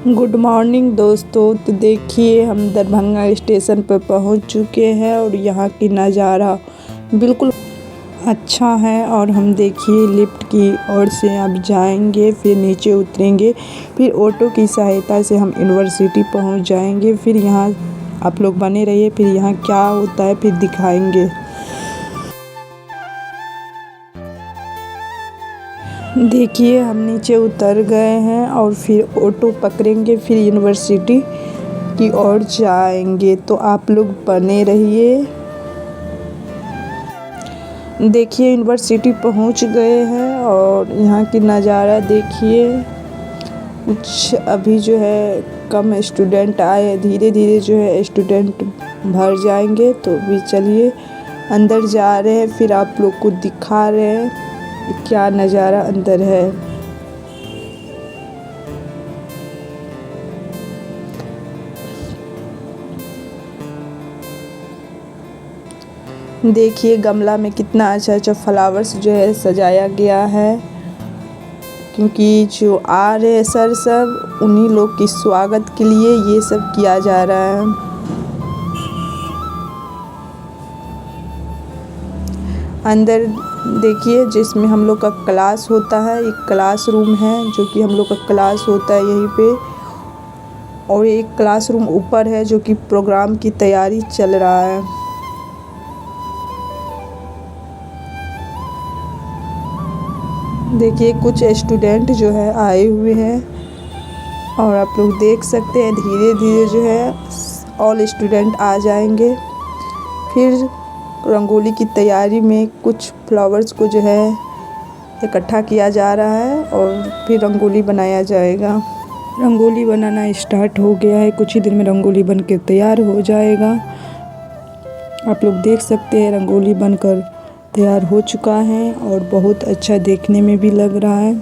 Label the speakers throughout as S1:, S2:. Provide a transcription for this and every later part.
S1: Good morning दोस्तों। तो देखिए हम दरभंगा स्टेशन पर पहुंच चुके हैं और यहाँ की नज़ारा बिल्कुल अच्छा है। और हम देखिए लिफ्ट की ओर से अब जाएंगे, फिर नीचे उतरेंगे, फिर ऑटो की सहायता से हम यूनिवर्सिटी पहुंच जाएंगे। फिर यहाँ आप लोग बने रहिए, फिर यहाँ क्या होता है फिर दिखाएंगे। देखिए हम नीचे उतर गए हैं और फिर ऑटो पकड़ेंगे, फिर यूनिवर्सिटी की ओर जाएंगे। तो आप लोग बने रहिए। देखिए यूनिवर्सिटी पहुंच गए हैं और यहाँ की नज़ारा देखिए। कुछ अभी जो है कम स्टूडेंट आए, धीरे धीरे जो है स्टूडेंट भर जाएंगे। तो भी चलिए अंदर जा रहे हैं, फिर आप लोग को दिखा रहे हैं क्या नज़ारा अंदर है। देखिए गमला में कितना अच्छा अच्छा फ्लावर्स जो है सजाया गया है, क्योंकि जो आ रहे हैं सर सब उन्हीं लोग की स्वागत के लिए ये सब किया जा रहा है। अंदर देखिए जिसमें हम लोग का क्लास होता है, एक क्लासरूम है जो कि हम लोग का क्लास होता है यहीं पे। और एक क्लासरूम ऊपर है जो कि प्रोग्राम की तैयारी चल रहा है। देखिए कुछ स्टूडेंट जो है आए हुए हैं और आप लोग देख सकते हैं धीरे धीरे जो है ऑल स्टूडेंट आ जाएंगे। फिर रंगोली की तैयारी में कुछ फ्लावर्स को जो है इकट्ठा किया जा रहा है और फिर रंगोली बनाया जाएगा। रंगोली बनाना स्टार्ट हो गया है, कुछ ही देर में रंगोली बनकर तैयार हो जाएगा। आप लोग देख सकते हैं रंगोली बनकर तैयार हो चुका है और बहुत अच्छा देखने में भी लग रहा है।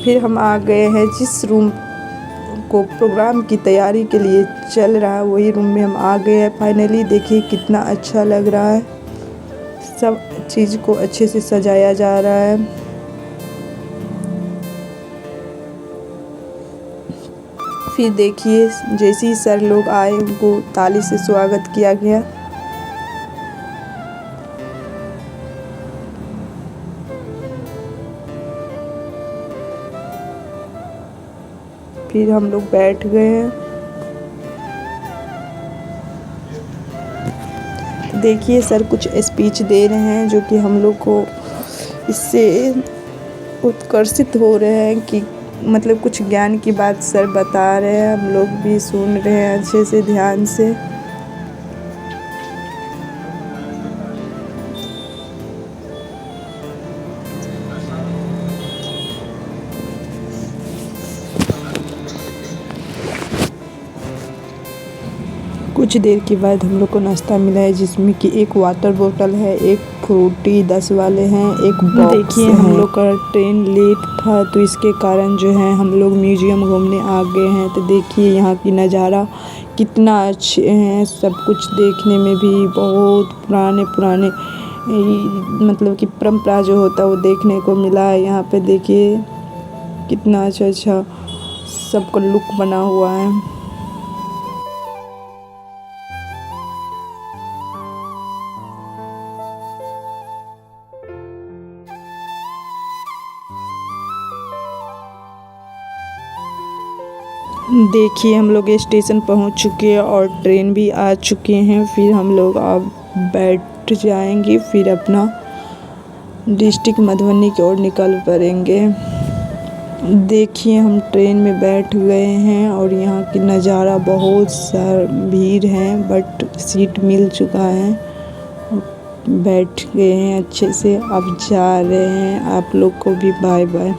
S1: फिर हम आ गए हैं जिस रूम को प्रोग्राम की तैयारी के लिए चल रहा है, वही रूम में हम आ गए हैं फाइनली। देखिए कितना अच्छा लग रहा है, सब चीज़ को अच्छे से सजाया जा रहा है। फिर देखिए जैसे ही सर लोग आए उनको ताली से स्वागत किया गया। फिर हम लोग बैठ गए हैं। देखिए सर कुछ स्पीच दे रहे हैं जो कि हम लोग को इससे उत्कर्षित हो रहे हैं कि मतलब कुछ ज्ञान की बात सर बता रहे हैं, हम लोग भी सुन रहे हैं अच्छे से ध्यान से। कुछ देर के बाद हम लोग को नाश्ता मिला है, जिसमें कि एक वाटर बोतल है, एक फ्रूटी 10 वाले हैं, एक बॉक्स। देखिए हम लोग का ट्रेन लेट था तो इसके कारण जो है हम लोग म्यूजियम घूमने आ गए हैं। तो देखिए यहाँ की नज़ारा कितना अच्छे हैं, सब कुछ देखने में भी बहुत पुराने पुराने मतलब कि परंपरा जो होता है वो देखने को मिला है। यहाँ पे देखिए कितना अच्छा अच्छा सबका लुक बना हुआ है। देखिए हम लोग स्टेशन पहुंच चुके हैं और ट्रेन भी आ चुके हैं। फिर हम लोग अब बैठ जाएंगे, फिर अपना डिस्ट्रिक्ट मधुबनी की ओर निकल पड़ेंगे। देखिए हम ट्रेन में बैठ गए हैं और यहाँ की नज़ारा बहुत सारा भीड़ है बट सीट मिल चुका है, बैठ गए हैं अच्छे से। अब जा रहे हैं, आप लोग को भी बाय बाय।